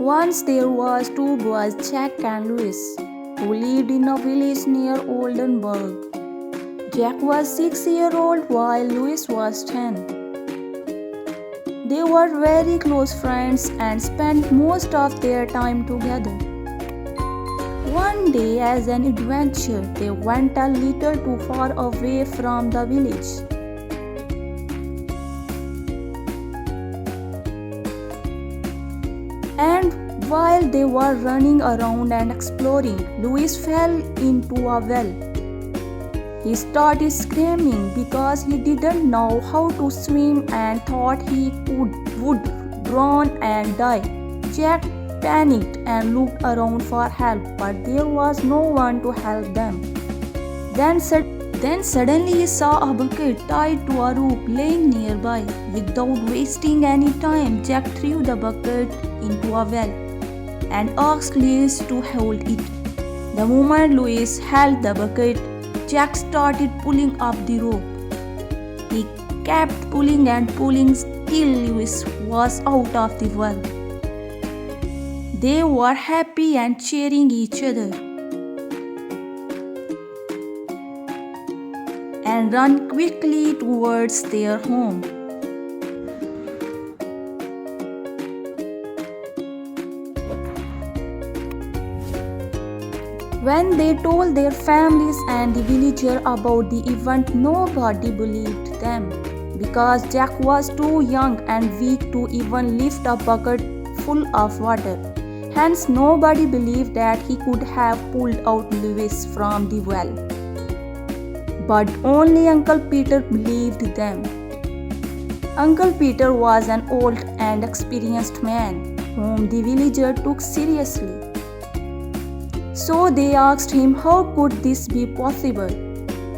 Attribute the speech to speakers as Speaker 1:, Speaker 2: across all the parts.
Speaker 1: Once there was two boys, Jack and Louis, who lived in a village near Oldenburg. Jack was 6 years old while Louis was 10. They were very close friends and spent most of their time together. One day, as an adventure, they went a little too far away from the village. And while they were running around and exploring, Louis fell into a well. He started screaming because he didn't know how to swim and thought he would drown and die. Jack panicked and looked around for help, but there was no one to help them. Then suddenly he saw a bucket tied to a rope laying nearby. Without wasting any time, Jack threw the bucket into a well and asked Louis to hold it. The moment Louis held the bucket, Jack started pulling up the rope. He kept pulling and pulling till Louis was out of the well. They were happy and cheering each other and ran quickly towards their home. When they told their families and the villager about the event, nobody believed them because Jack was too young and weak to even lift a bucket full of water. Hence, nobody believed that he could have pulled out Louis from the well. But only Uncle Peter believed them. Uncle Peter was an old and experienced man whom the villager took seriously. So they asked him how could this be possible.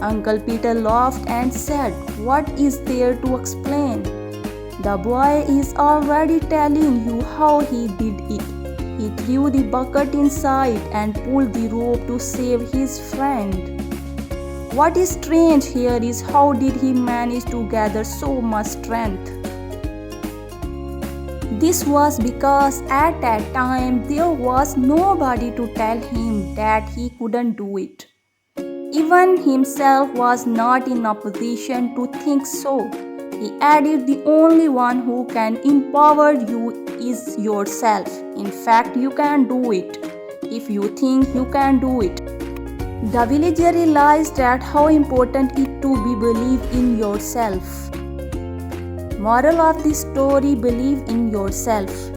Speaker 1: Uncle Peter laughed and said, "What is there to explain? The boy is already telling you how he did it. He threw the bucket inside and pulled the rope to save his friend. What is strange here is how did he manage to gather so much strength?" This was because at that time there was nobody to tell him that he couldn't do it. Even himself was not in a position to think so. He added, "The only one who can empower you is yourself. In fact, you can do it if you think you can do it." The villager realized that how important it to be believe in yourself. Moral of the story: believe in yourself.